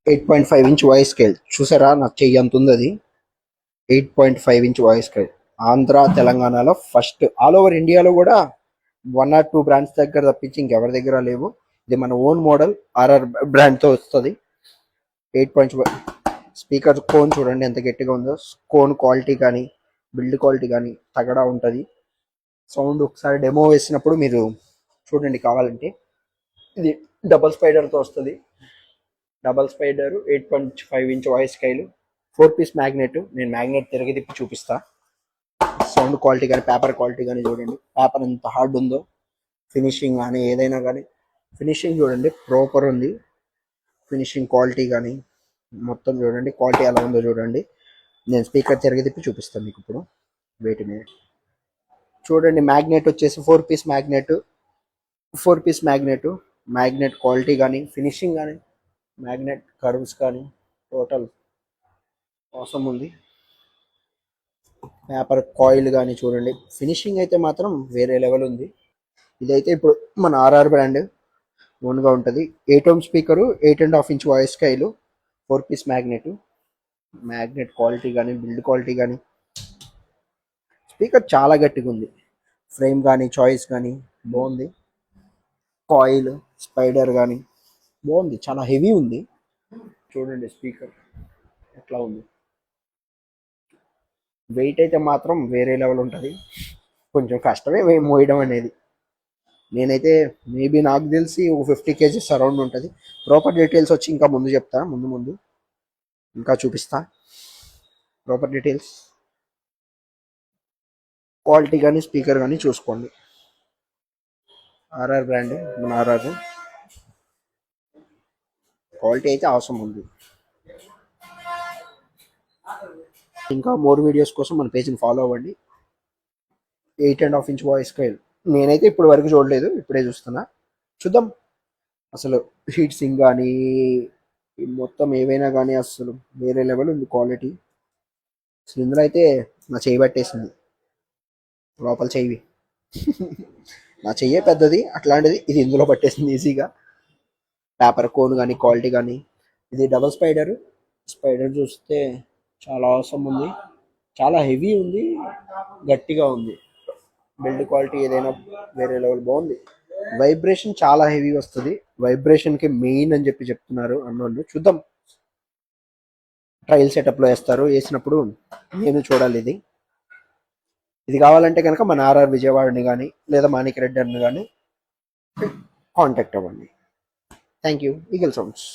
8.5 inch voice scale చూసారా, నాకు చెయ్యి అంత ఉంది అది. 8.5 ఇంచ్ వాయిస్ స్కేల్. ఆంధ్ర తెలంగాణలో ఫస్ట్, ఆల్ ఓవర్ ఇండియాలో కూడా 1 or 2 బ్రాండ్స్ దగ్గర తప్పించి ఇంకెవరి దగ్గర లేవు. ఇది మన ఓన్ మోడల్, ఆర్ఆర్ బ్రాండ్తో వస్తుంది. 8.5 స్పీకర్ కోన్ చూడండి ఎంత గట్టిగా ఉందో. కోన్ క్వాలిటీ కానీ బిల్డ్ క్వాలిటీ కానీ తగడా ఉంటుంది. సౌండ్ ఒకసారి డెమో వేసినప్పుడు మీరు చూడండి కావాలంటే. ఇది డబల్ స్పైడర్తో వస్తుంది. Double spider, 8.5 inch voice coil, 4 piece magnet. నేను మ్యాగ్నెట్ తిరిగి తిప్పి చూపిస్తా. సౌండ్ క్వాలిటీ కానీ పేపర్ క్వాలిటీ కానీ చూడండి, పేపర్ ఎంత హార్డ్ ఉందో. ఫినిషింగ్ కానీ ఏదైనా కానీ ఫినిషింగ్ చూడండి ప్రాపర్ ఉంది. ఫినిషింగ్ క్వాలిటీ కానీ మొత్తం చూడండి, క్వాలిటీ ఎలా ఉందో చూడండి. నేను స్పీకర్ తిరిగి తిప్పి చూపిస్తాను మీకు ఇప్పుడు. Wait minute. చూడండి మ్యాగ్నెట్ వచ్చేసి 4 piece magnet. 4 piece magnet. Magnet quality కానీ ఫినిషింగ్ కానీ మ్యాగ్నెట్ కర్వ్స్ కానీ టోటల్ అవసరం ఉంది. పేపర్ కాయిల్ కానీ చూడండి, ఫినిషింగ్ అయితే మాత్రం వేరే లెవెల్ ఉంది. ఇదైతే ఇప్పుడు మన ఆర్ఆర్ బ్రాండ్ ఓన్గా ఉంటుంది. 8 ohm speaker, 8.5 inch voice coil, 4 piece magnet. Magnet quality కానీ బిల్డ్ క్వాలిటీ కానీ స్పీకర్ చాలా గట్టిగా ఉంది. ఫ్రేమ్ కానీ చాయిస్ కానీ బాగుంది. కాయిల్ స్పైడర్ కానీ బాగుంది, చాలా హెవీ ఉంది. చూడండి స్పీకర్ ఎట్లా ఉంది. వెయిట్ అయితే మాత్రం వేరే లెవెల్ ఉంటుంది. కొంచెం కష్టమే మోయడం అనేది. నేనైతే మేబీ నాకు తెలిసి ఒక 50 kgs అరౌండ్ ఉంటుంది. ప్రాపర్ డీటెయిల్స్ వచ్చి ఇంకా ముందు చెప్తా, ముందు ఇంకా చూపిస్తా ప్రాపర్ డీటెయిల్స్. క్వాలిటీ కానీ స్పీకర్ కానీ చూసుకోండి. ఆర్ఆర్ బ్రాండ్, మన ఆర్ఆర్ క్వాలిటీ అయితే అవసరం ఉంది. ఇంకా మోర్ వీడియోస్ కోసం మన పేజ్ని ఫాలో అవ్వండి. 8.5 ఇంచ్ వాయిస్ స్కేల్ నేనైతే ఇప్పుడు వరకు చూడలేదు, ఇప్పుడే చూస్తున్నా. చూద్దాం అసలు హీట్ సింగ్ కానీ మొత్తం ఏవైనా కానీ అసలు వేరే లెవెల్ ఉంది క్వాలిటీ. అసలు ఇందులో అయితే నా చెయ్యి పట్టేసింది లోపల చెయ్యి. నా చెయ్యే పెద్దది, అట్లాంటిది ఇది ఇందులో పట్టేసింది ఈజీగా. పేపర్ కోన్ కానీ క్వాలిటీ కానీ. ఇది డబల్ స్పైడర్. స్పైడర్ చూస్తే చాలా అవసరం ఉంది, చాలా హెవీ ఉంది, గట్టిగా ఉంది. బిల్డ్ క్వాలిటీ ఏదైనా వేరే లెవెల్ బాగుంది. వైబ్రేషన్ చాలా హెవీ వస్తుంది. వైబ్రేషన్కి మెయిన్ అని చెప్పి చెప్తున్నారు అన్నోళ్ళు. చూద్దాం, ట్రయల్ సెటప్లో వేసినప్పుడు నేను చూడాలి. ఇది కావాలంటే కనుక మన ఆర్ఆర్ విజయవాడని కానీ లేదా మాణిక్ రెడ్డి అని కానీ కాంటాక్ట్ అవ్వండి. Thank you. Eagle sounds.